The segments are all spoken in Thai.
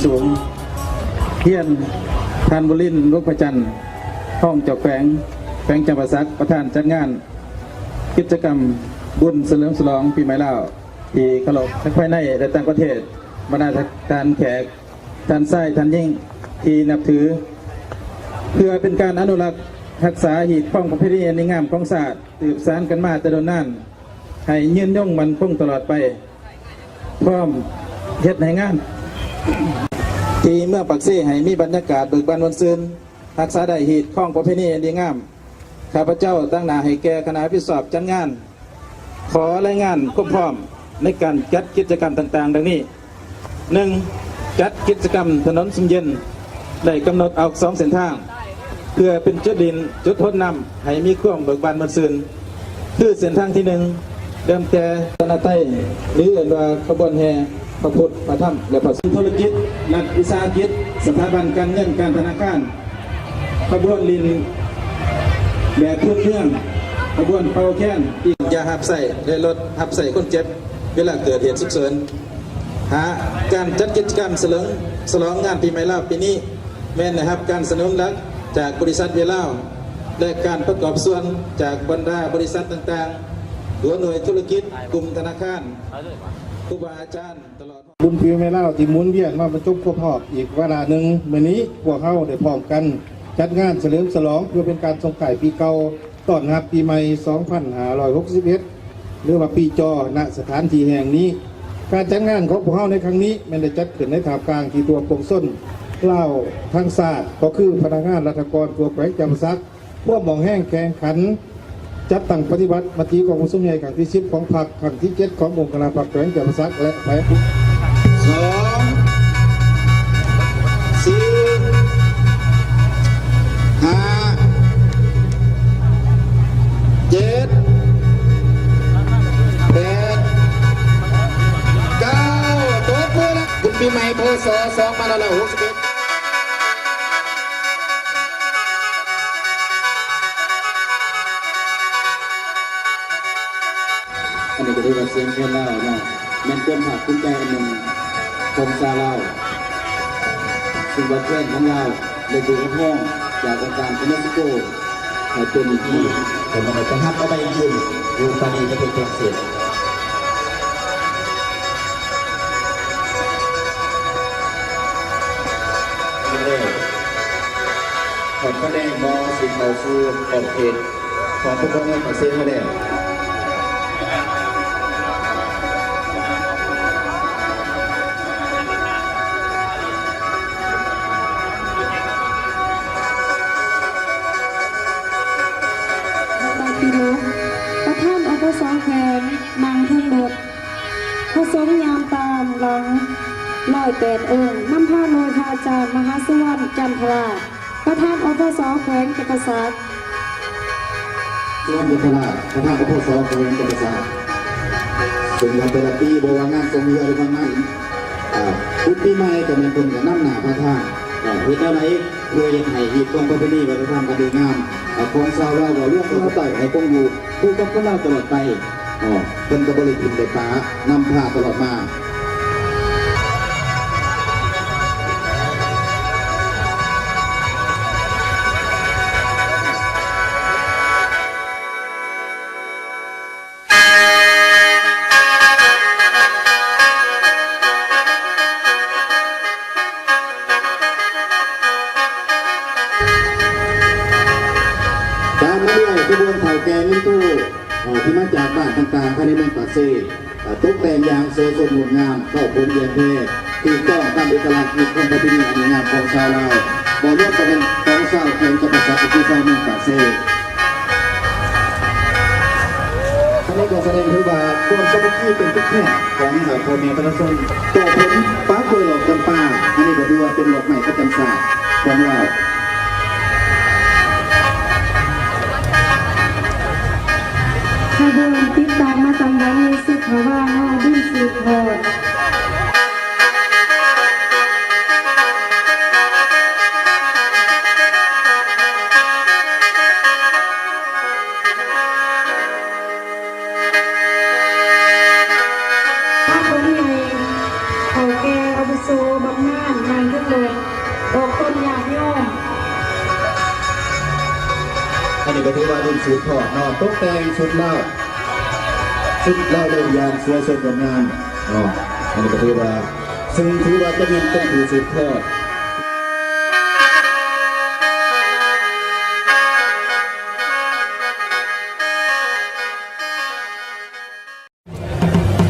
สูงเทียนทานบุรินทร์ลูกพระจันทร์ห้องเจ้าแขวงจำปาสักประธานจัดงานกิจกรรมบุญเฉลิมฉลองปีใหม่ลาวที่เคารพทั้งภายในและต่างประเทศบรรดาทานแขกทานไส้ทานยิ่งที่นับถือเพื่อเป็นการอนุรักษ์รักษาหีบข้องประเพณีในงามของศาสตร์สืบสานกันมาแต่โดนนานให้ยืนย่งมันคงตลอดไปพร้อมเฮ็ดให้งานที่เมื่อปักซี่ให้มีบรรยากาศเบิกบานวันซืนรักษาได้หีบข้องประเพณีดีงามข้าพเจ้าตั้งหน้าให้แก่คณะพิสอบจัดงานขอรายงานควบพร้อมในการจัดกิจกรรมต่างๆดังนี้ 1. จัดกิจกรรมถนนสุมเย็นได้กำหนดออก2 เส้นทางเพื่อเป็นจุดดินจุดทดนำให้มีความเบิกบานมันซืนคือเส้นทางที่ 1เดิมแต่ตนาไต้หรือเรียกว่าขบวนแห่พระพุทธพระธรรมและพระสงฆ์ธุรกิจนักวิสาหกิจสถาบันการเงินการธนาคารขบวนลินแบบพื้นเมืองขบวนเป่าแค้นยาหับใส่และรถหับใส่คนเจ็บเวลาเกิดเหตุฉุกเฉินหาการจัดกิจกรรมฉลองงานปีใหม่ลาวปีนี้แม้นนะครับการสนับสนุนรัฐจากบริษัทเวลาและการประกอบส่วนจากบรรดาบริษัทต่างๆหัวหน่วยธุรกิจกลุ่มธนาคารครูบาอาจารย์ตลอดบุญปีใหม่ลาวที่หมุนเวียนมาบรรจบครบรอบอีกเวลาหนึ่งวันนี้พวกเขาได้พร้อมกันจัดงานเฉลิมฉลองเพื่อเป็นการส่งท้ายปีเก่าต้อนรับปีใหม่ 2561 หรือว่าปีจอณสถานที่แห่งนี้การจัดงานของพวกเขาในครั้งนี้มันได้จัดขึ้นในท่ามกลางที่ตัวปงส้นเล่าทางศาสตร์ก็คือพนักงานรัฐกรตัวแขวงจำซักพวกมองแห้งแข่งขันจัดตั้งปฏิบัติมติของผู้สมัยครั้งที่10ของพรรคครั้งที่7ขององค์คณะพรรคแขวงจำซักและแฝง2 4 5 7 ปีใหม่พศ2561อันนี้ก็ถือว่าเสียงเพลงเล่าเนาะแม่นความภาคภูมิใจอันหนึ่งของชาวลาวซึ่งว่าเพลงของเราได้ถูกรับรองจากองค์การยูเนสโกให้เป็นที่ผมเอาไปทับเอาไปยืนดูปานีจะเป็นฝรั่งเศสขอดคะแนนมอสิงห์เขาฟูออกเขตของพวกเขาเนี่ยขอเซ็นมาแล้วประธานอบส.แขนนางเทิงรถผสมยามตามหลัง108 องค์นำผ้าโรยพาจารย์มหาสุวรรณจันทราประธานอบส.แขวงจำปาสักสุวรรณจันทราประธานอบส.แขวงจำปาสักเป็นวันแต่ละปีโบราณงานทรงเรือหรือว่างานพุทธิไม้กับแม่คนกับน้ำหนาพระธาตุเพื่ออะไรเพื่อยังให้หีบกองประเพณีวัฒนธรรมการดีงามของชาวเราว่าร่วมกันต่อยให้คงอยู่คู่กับพวกเราตลอดไปเป็นกระบริถิ่นเด็กฟ้านำพาตลอดมาขบวนเผาแกงลิ้นตู้ที่มาจากบ้านต่างๆภายในเมืองปากเซ่ตกแต่งอย่างสวยสดงดงามเข้าผลเยี่ยมเท่ที่ต้องตามเอกลักษณ์มีความประเพณีอันงามของชาวลาวบ่ร่วมกันเป็นของชาวแขวงจำปาสักที่ชาวเมืองปากเซ่ทั้งนี้ก็แสดงถึงว่าความสามัคคีเป็นทุกแห่งของพ่อแม่ประชาชนต่อผลป้าเคยหลอกจำปาอันนี้ก็ดูว่าเป็นหลอกใหม่ประจำศาสตร์ของเราขบวนติดตามมาตามวันนี้สุขว่าน้องดิ้นสุขพอพระคนใหญ่เขาแก่อบโซบำนาญ นี้ก็ถือว่ารุ่นสืบทอดเนาะตกแต่งชุดเล่าเดินยางสวยสดงดงามเนาะอันนี้ก็ถือว่าซึ่งถือว่าเป็นผู้สืบทอด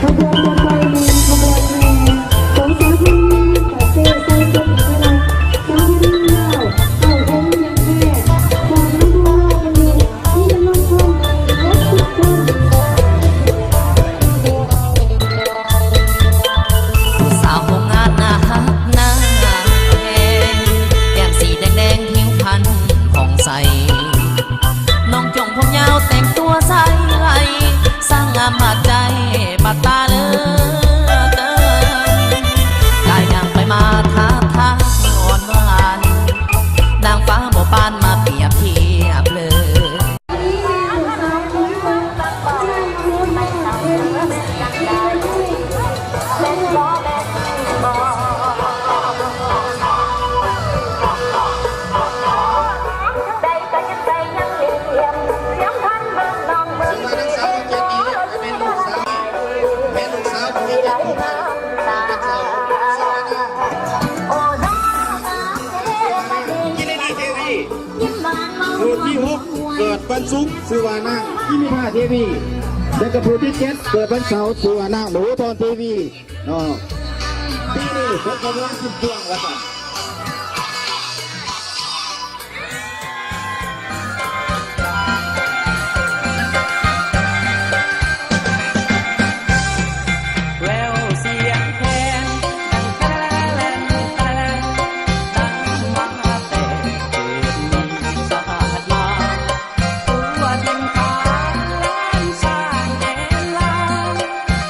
ขบวนรถไฟเมนขบวนแห่ของสาวที่กระเซ่ใส่เสื้อผ้าอะไรสาวที่เล่าเอาองค์ยังแค่ความรู้ว่าวันนี้ที่จะลงทุนรถทุกคน สาวโรงงานหน้าฮักหน้าแดงแก้มสีแดงผิวพรรณผ่องใสน้องจงผมยาวแต่งตัวใสสร้างงามบาดใจบาดตาเหลือเกินกายนางไปมาท้าทายอ่อนหวานนางฟ้าบ่ปานมาเปรียบเทียบเลย ผู้ที่หกเกิดวันศุกร์สุวรรณังที่มีท่าทีวีและกระผู้ที่เจ็ดเกิดวันเสาร์สุวรรณังหนูตอนทีวีเนาะที่นี่เขากำลังขึ้นเครื่องแล้วกันแววเสียงแคนดังแคลนแคลนดังมาแต่เกิดสาดมาตัวดินฟ้าล้านสร้างแดนลาว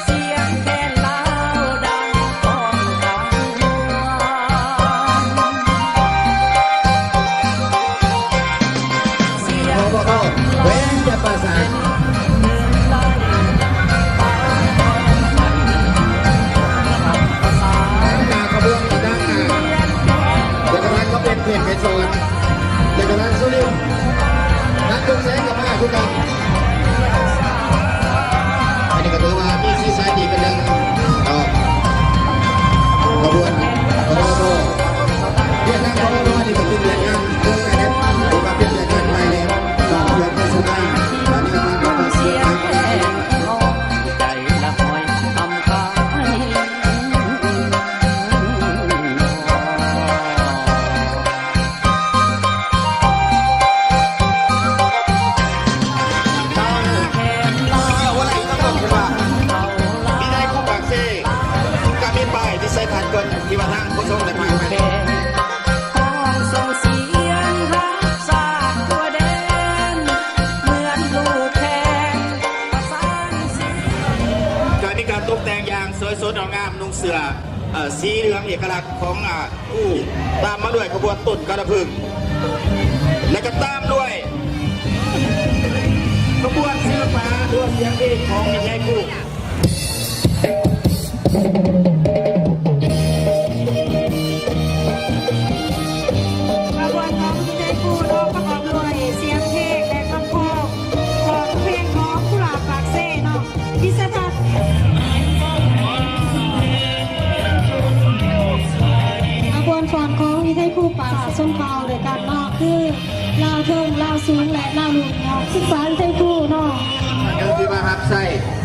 เสียงแคนลาวดังก้องกลางเมืองเสียง เขาบอกเขาเว้นจะประสานตาขบวนอีกด้านหน้าเด็กกำลังก็เป็นเพจเป็นโซนเด็กกำลังสุรินทร์นักจุกแสงกับมาทุกคนอันนี้ก็ถือว่ามีซีซั่นดีเป็นเรื่องขบวนขบวนเรียนนั่งขบวนนี่ก็เป็นเรื่องงานเรื่องอะไรเนี่ยถือว่าเป็นเรื่องงานใหม่เลยต่อเรื่องเป็นสุดท้ายอันนี้ก็มาเป็นเสียง แค่ร้องใจละคอยทำกายเต้าแขนลา วันไหนก็ต้องว่า เต้าลา มีได้คู่ปากเซ่ก็มีป้ายที่ใส่ผ่านเกินที่ว่าทางผู้ชมได้ผ่านไป แขนห้องส่งเสียงรักษาตัวแดนเหมือนลูกแคนประสานเสียง การมีการตกแต่งอย่างสวยสดงามนุ่งเสื้อสีเหลืองเอกลักษณ์ของอู้ตามมาด้วยขบวนตุ่นกระพึ่งและก็ตามด้วยขบวนศิลปะดวงเสียงเอกของมิตรใจกู้ ขบวนของใจปูโดประกอบด้วยเสียงเพลงและคำพ้องของเพลงของกุหลาบปากเซ่เนาะพิเศษขบวนฟอนของวิทยผู้ป่าส้มเปาโดยการเนาะคือลาวเทิงลาวสูงและลาวหลุดเนาะศึกษาวิทยผู้เนาะ เดี๋ยวที่มารับใส่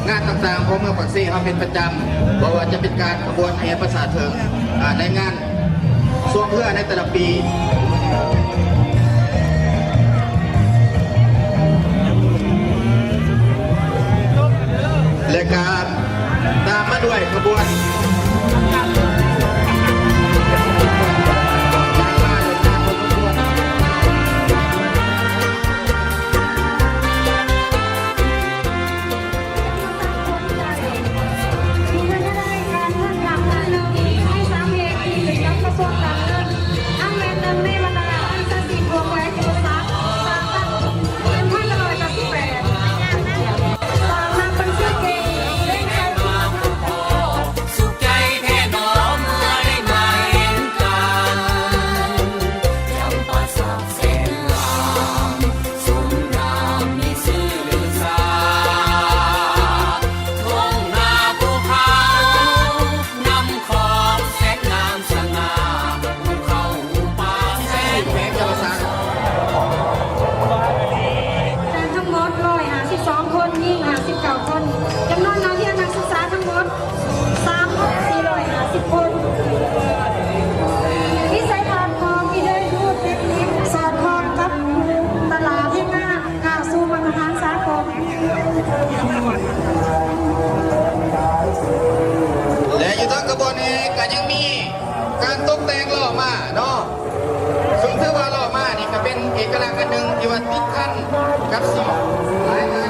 งานต่างๆของเมืองปักซี่เขาเป็นประจำบอกว่าจะเป็นการขบวนแห่ประสาทเถิงในงานส่วงเพื่อในแต่ละปี และการตามมาด้วยขบวน 2 คนยิ่ง59 คนจำนวนนักเรียนนักศึกษาทั้งหมด3,450 คนวิสัยทัศน์ของวิเลยรูปเทคนิคสอดคล้องกับตลาดที่งานก้าวสู่มาตรฐานสากล และอยู่ทั้งกระบวนเองก็ยังมีการตกแต่งล้อมาเนาะซึ่งถือว่าล้อมานี่ก็เป็นเอกลักษณ์อันหนึ่งที่ว่าติดพันกับสิ่งหลายอย่าง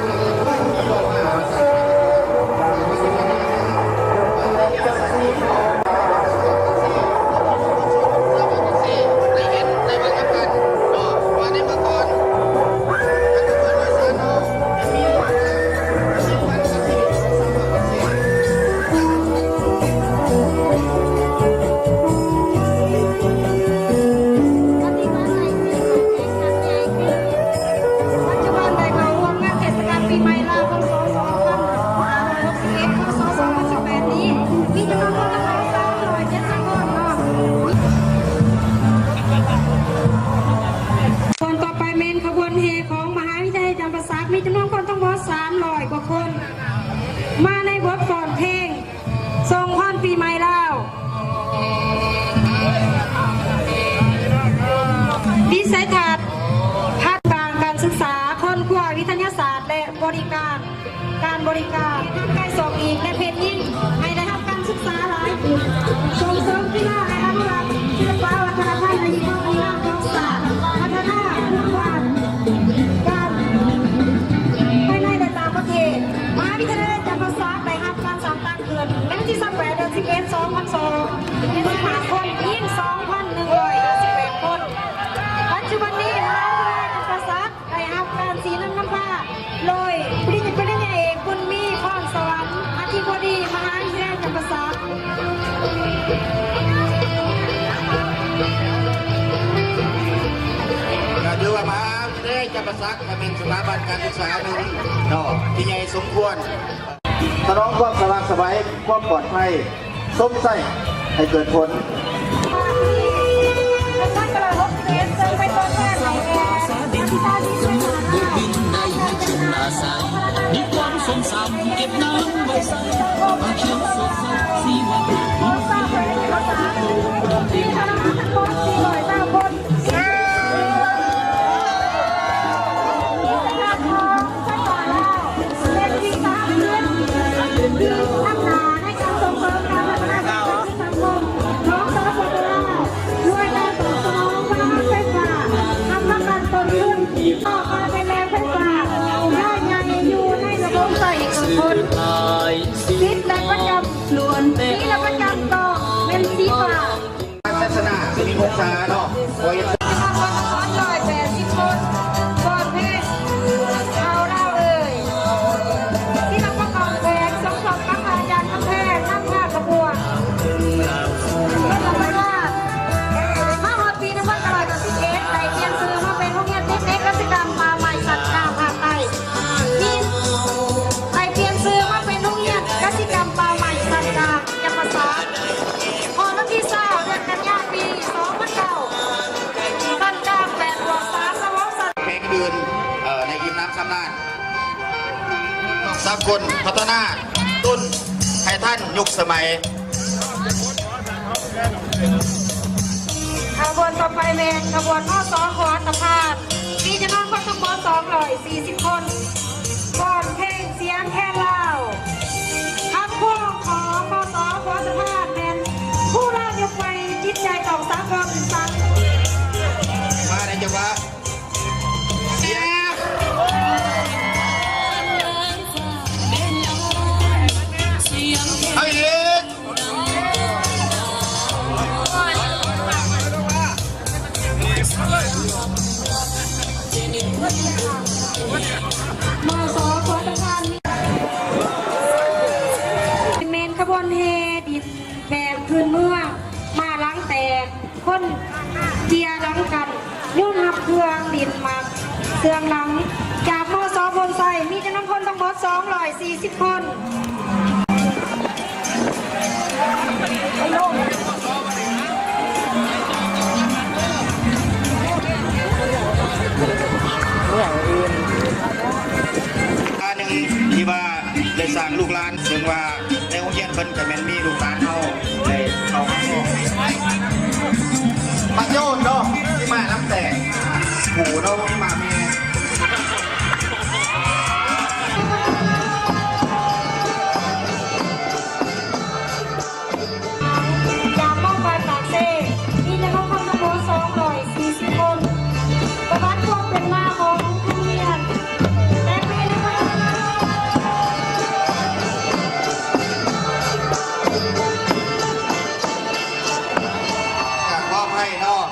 ที่ล้อมาได้เห็นได้บรรยากาศเนาะว่าในเมื่อก่อนปัจจุบันได้เข้าร่วมงานเทศกาลปีใหม่ลาวพ.ศ. 2561 พ.ศ. 2018 นี้มีจำนวนคนเข้า370 คนเนาะคนต่อไปเป็นขบวนแห่ของมหาวิทยาลัยจำปาสักมีจำนวนคนทั้งหมด300 กว่าคน มาในบทฟ้อนเพลงทรงพรปีใหม่ลาว วิสัยทัศน์ภาคกลางการศึกษาคนกว่าวิทยาศาสตร์และบริการการบริการใกล้สอบอีกและเพศยิ่งให้ได้รับการศึกษาหลายส่งเสริมกีฬาและอนุรักษ์ศิลปวัฒนธรรมในยุคนี้ของศาสตร์พัฒนาคุณภาพการภายในและต่างประเทศมหาวิทยาลัยจำปาสักได้รับการสร้างตั้งขึ้นในวันที่28 เดือน 11 2002มีสมาชิกคนยิ่ง 2,158 คน ปัจจุบันนี้มหาวิทยาลัยจำปาสักได้รับการสีน้ำผ้าโดยปริญญาเอกบุญมีพรสวรรค์อธิบดีมหาวิทยาลัยจำปาสัก ก็ถือว่ามหาวิทยาลัยจำปาสักเป็นสถาบันการศึกษาหนึ่งเนาะที่ใหญ่สมควรถนอมความสว่างไสบายความปลอดภัยสมใส่ให้เกิดผล ท่านกระโดดเสียเซอร์ไปตัวแทนในแอร์ที่ตาดีสุด บินได้ให้ชมนาใสมีความทรงจำเก็บน้ำไว้ใส่อาเขียวสดใสสีวัน ขอทราบเพลงภาษาที่คณะทั้งหมด409 คนเป็นวิสาหกิจที่ทำงานในการส่งเสริมการพัฒนาสังคมของสปปลาวด้วยการตอบสนองพลังไฟฟ้าทำประกันต้นทุนออกมาเป็นแรงไฟฟ้าย่อยใหญ่อยู่ในระบบใส่คน สีและประจำล้วนสีและประจำก็เป็นสีฟ้า ศาสนามีภาษาเนาะโอ้ย ที่มาคน180 คนก่อนเพศเอาเล่าเลยที่นักประกอบแสงสมทบกับอาจารย์ทั้งแพทย์ทั้งภาคกระบวนก็ทำให้ว่ามาฮอดปี2511ได้เปลี่ยนชื่อมาเป็นโรงเรียนเทคนิคกสิกรรมป่าไม้สัตว์ป่าภาคใต้ที่ได้เปลี่ยนชื่อมาเป็นโรงเรียนกสิกรรมป่าไม้สัตว์ป่าจำปาสัก พอวันที่20 เดือนกันยายนปี 2009ท่านจ้าง8 บวก 3 สวอสัตว์ เพลงอื่นในยิมน้ำสำนานสากลพัฒนาตุ้นให้ท่านยุคสมัย ขบวนต่อไปเป็นขบวนพ่อสอขอตะพานมีจำนวนคนทั้งหมด240 คนก่อนเพลงเสียงแค่เล่าทัพพวกของพ่อสอขอตะพานเป็นผู้ร่ายกไปจิตใจของสากลสัง มาในจังหวะเสียงเอาอีก มสขอตะพานเมนขบวนเฮดินแบบพื้นเมืองมาล้างแตกคนเจียดังกันยุ่งหับเครื่องดินมาเครื่องหลังจากมสบนไซมีจำนวนคนทั้งหมด240 คน การ สร้างลูกหลานซึ่งว่าในโรงเรียนเพิ่นก็แม่นมีลูกหลานเฮาได้เข้ามาสอนมาโยนเนาะที่มาน้ำแตกหูเนาะที่มาเมีย ยามมองไปปากเซ่มีนักเข้าทั้งหมด240 คนประวัติความเป็นมาของโรงเรียนและปีนี้ก็ อยากมอบให้เนาะ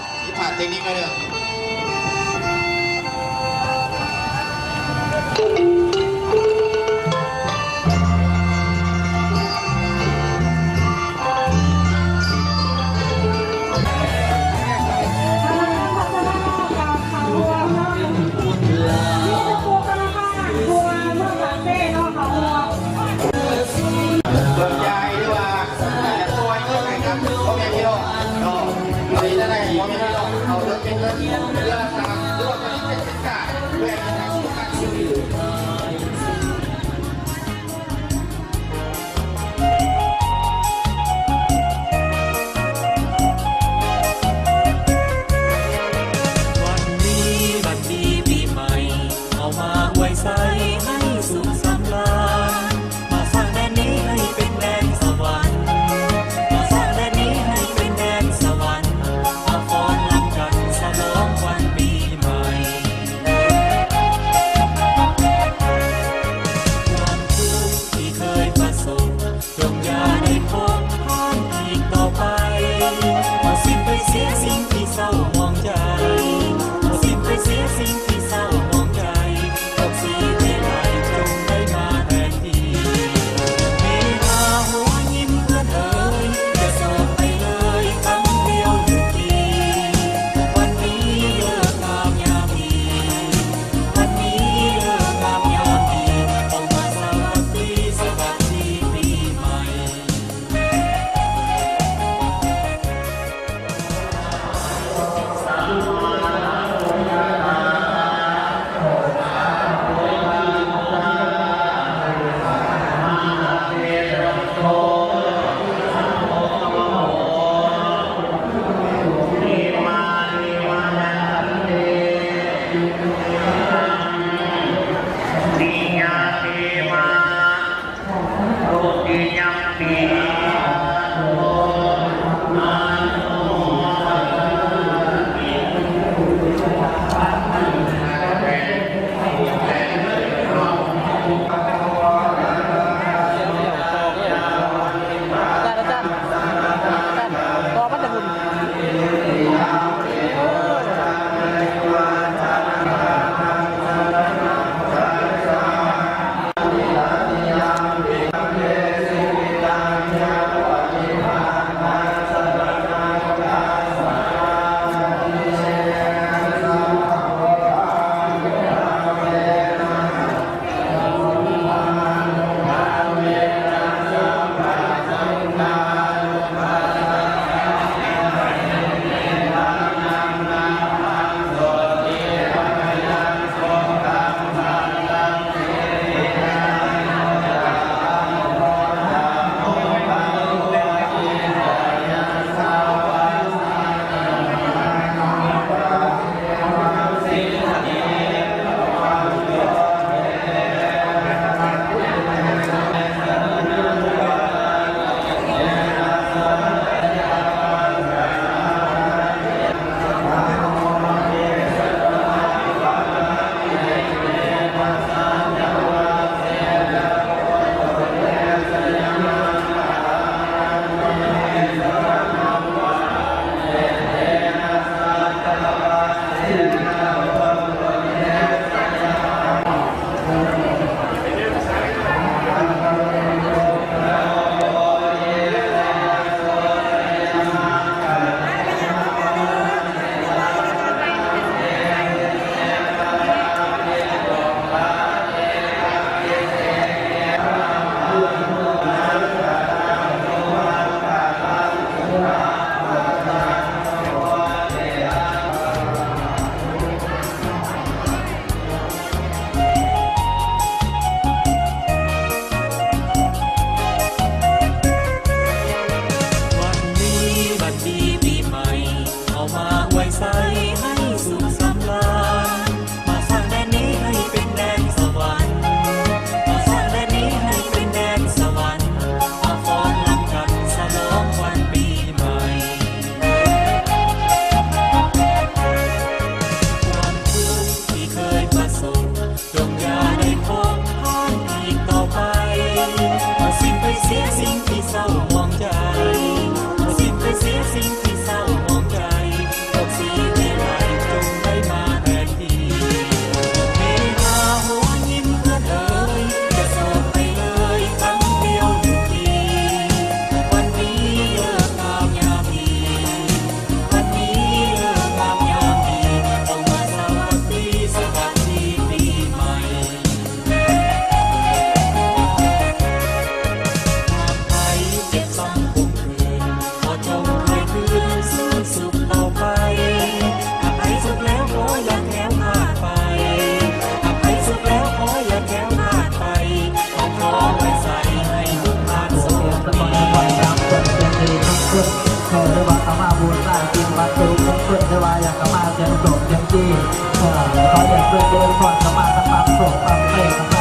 ขออยากเดินพรสมาธิปามโปรดปามเปรต